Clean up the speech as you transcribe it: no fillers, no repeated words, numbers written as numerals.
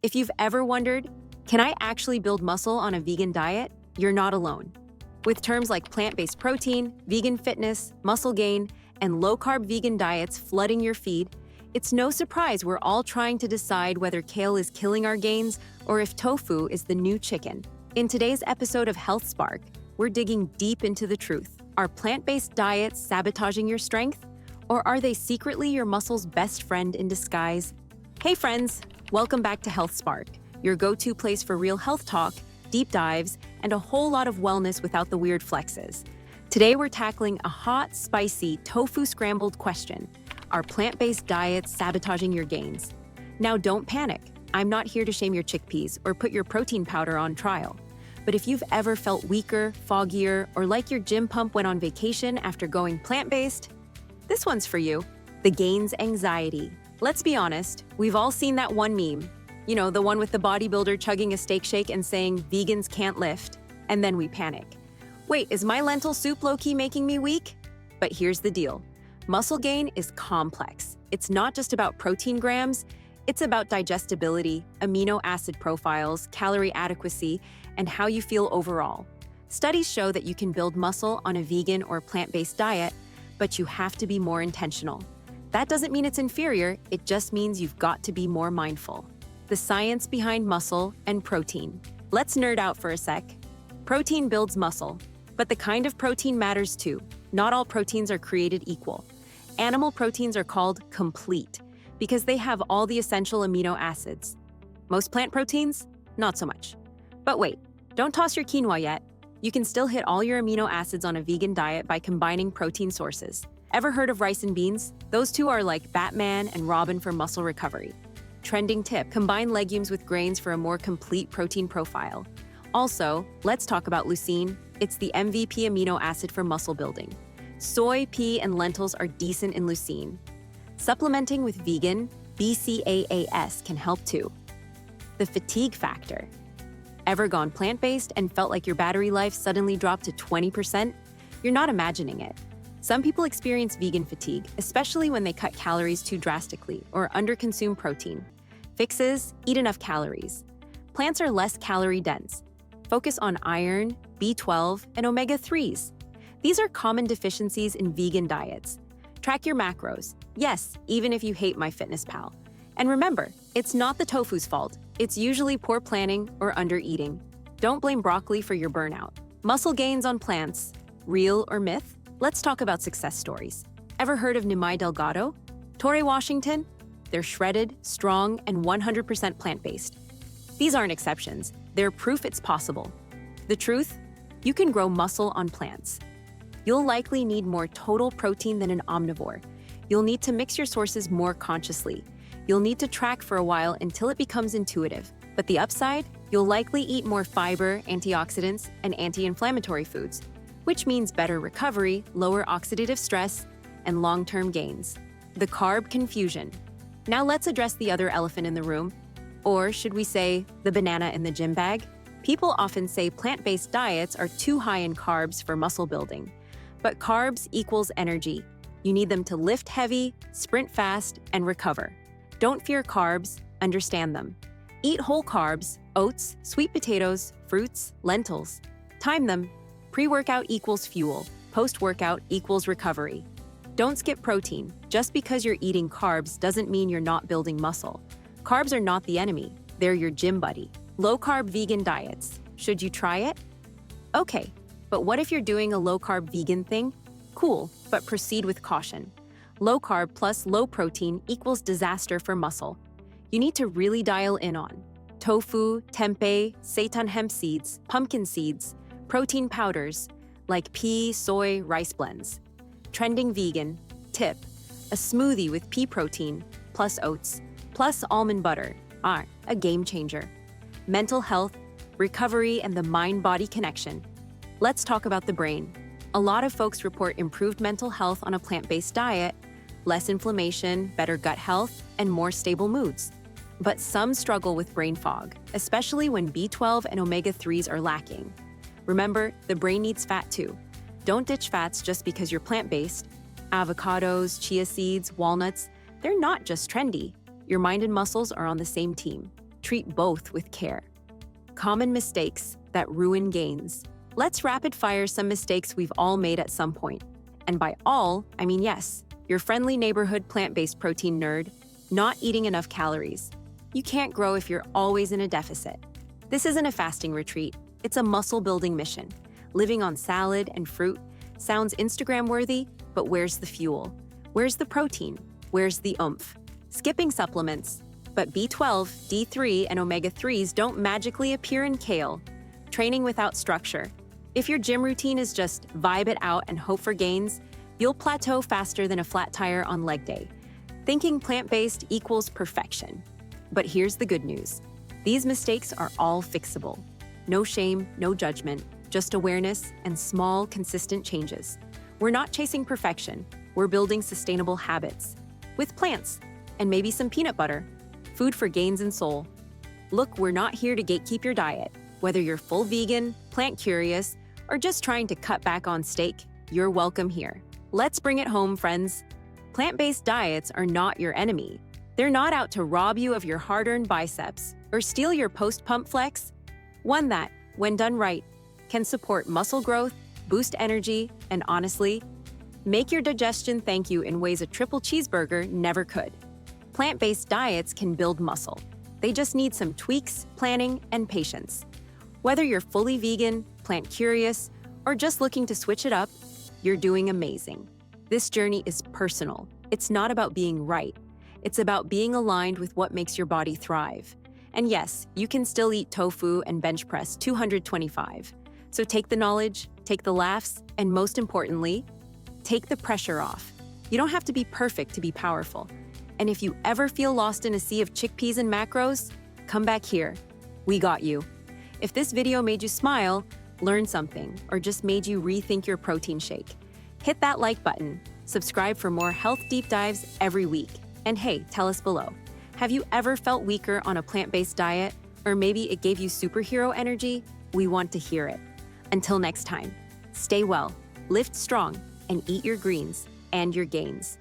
If you've ever wondered, can I actually build muscle on a vegan diet? You're not alone. With terms like plant-based protein, vegan fitness, muscle gain, and low-carb vegan diets flooding your feed, it's no surprise we're all trying to decide whether kale is killing our gains or if tofu is the new chicken. In today's episode of Health Spark, we're digging deep into the truth. Are plant-based diets sabotaging your strength? Or are they secretly your muscle's best friend in disguise? Hey friends, welcome back to Health Spark, your go-to place for real health talk, deep dives, and a whole lot of wellness without the weird flexes. Today we're tackling a hot, spicy, tofu scrambled question. Are plant-based diets sabotaging your gains? Now don't panic. I'm not here to shame your chickpeas or put your protein powder on trial. But if you've ever felt weaker, foggier, or like your gym pump went on vacation after going plant-based, this one's for you. The gains anxiety. Let's be honest, we've all seen that one meme. You know, the one with the bodybuilder chugging a steak shake and saying, vegans can't lift. And then we panic. Wait, is my lentil soup low-key making me weak? But here's the deal. Muscle gain is complex. It's not just about protein grams, it's about digestibility, amino acid profiles, calorie adequacy, and how you feel overall. Studies show that you can build muscle on a vegan or plant-based diet, but you have to be more intentional. That doesn't mean it's inferior, it just means you've got to be more mindful. The science behind muscle and protein. Let's nerd out for a sec. Protein builds muscle, but the kind of protein matters too. Not all proteins are created equal. Animal proteins are called complete because they have all the essential amino acids. Most plant proteins, not so much. But wait, don't toss your quinoa yet. You can still hit all your amino acids on a vegan diet by combining protein sources. Ever heard of rice and beans? Those two are like Batman and Robin for muscle recovery. Trending tip, combine legumes with grains for a more complete protein profile. Also, let's talk about leucine. It's the MVP amino acid for muscle building. Soy, pea, and lentils are decent in leucine. Supplementing with vegan, BCAAs can help too. The fatigue factor. Ever gone plant-based and felt like your battery life suddenly dropped to 20%? You're not imagining it. Some people experience vegan fatigue, especially when they cut calories too drastically or underconsume protein. Fixes: eat enough calories. Plants are less calorie dense. Focus on iron, B12, and omega-3s. These are common deficiencies in vegan diets. Track your macros. Yes, even if you hate MyFitnessPal. And remember, it's not the tofu's fault. It's usually poor planning or undereating. Don't blame broccoli for your burnout. Muscle gains on plants. Real or myth? Let's talk about success stories. Ever heard of Nimai Delgado? Torrey Washington? They're shredded, strong, and 100% plant-based. These aren't exceptions. They're proof it's possible. The truth? You can grow muscle on plants. You'll likely need more total protein than an omnivore. You'll need to mix your sources more consciously. You'll need to track for a while until it becomes intuitive. But the upside? You'll likely eat more fiber, antioxidants, and anti-inflammatory foods, which means better recovery, lower oxidative stress, and long-term gains. The carb confusion. Now let's address the other elephant in the room. Or should we say, the banana in the gym bag? People often say plant-based diets are too high in carbs for muscle building. But carbs equals energy. You need them to lift heavy, sprint fast, and recover. Don't fear carbs, understand them. Eat whole carbs, oats, sweet potatoes, fruits, lentils. Time them. Pre-workout equals fuel. Post-workout equals recovery. Don't skip protein. Just because you're eating carbs doesn't mean you're not building muscle. Carbs are not the enemy. They're your gym buddy. Low-carb vegan diets. Should you try it? Okay. But what if you're doing a low-carb vegan thing? Cool, but proceed with caution. Low-carb plus low protein equals disaster for muscle. You need to really dial in on tofu, tempeh, seitan hemp seeds, pumpkin seeds, protein powders like pea, soy, rice blends. Trending vegan. Tip: a smoothie with pea protein plus oats plus almond butter are a game changer. Mental health, recovery, and the mind-body connection. Let's talk about the brain. A lot of folks report improved mental health on a plant-based diet, less inflammation, better gut health, and more stable moods. But some struggle with brain fog, especially when B12 and omega-3s are lacking. Remember, the brain needs fat too. Don't ditch fats just because you're plant-based. Avocados, chia seeds, walnuts, they're not just trendy. Your mind and muscles are on the same team. treat both with care. Common mistakes that ruin gains. Let's rapid fire some mistakes we've all made at some point. And by all, I mean yes, your friendly neighborhood plant-based protein nerd, not eating enough calories. You can't grow if you're always in a deficit. This isn't a fasting retreat, it's a muscle-building mission. Living on salad and fruit sounds Instagram-worthy, but where's the fuel? Where's the protein? Where's the oomph? Skipping supplements, but B12, D3, and omega-3s don't magically appear in kale. Training without structure. If your gym routine is just vibe it out and hope for gains, you'll plateau faster than a flat tire on leg day. Thinking plant-based equals perfection. But here's the good news. These mistakes are all fixable. No shame, no judgment, just awareness and small, consistent changes. We're not chasing perfection. We're building sustainable habits. With plants, and maybe some peanut butter. Food for gains and soul. Look, we're not here to gatekeep your diet. Whether you're full vegan, plant-curious, or just trying to cut back on steak, you're welcome here. Let's bring it home, friends. Plant-based diets are not your enemy. They're not out to rob you of your hard-earned biceps or steal your post-pump flex. One that, when done right, can support muscle growth, boost energy, and honestly, make your digestion thank you in ways a triple cheeseburger never could. Plant-based diets can build muscle. They just need some tweaks, planning, and patience. Whether you're fully vegan, plant-curious, or just looking to switch it up, you're doing amazing. This journey is personal. It's not about being right. It's about being aligned with what makes your body thrive. And yes, you can still eat tofu and bench press 225. So take the knowledge, take the laughs, and most importantly, take the pressure off. You don't have to be perfect to be powerful. And if you ever feel lost in a sea of chickpeas and macros, come back here. We got you. If this video made you smile, learn something, or just made you rethink your protein shake, hit that like button, subscribe for more health deep dives every week. And hey, tell us below, have you ever felt weaker on a plant-based diet? Or maybe it gave you superhero energy? We want to hear it. Until next time, stay well, lift strong, and eat your greens and your gains.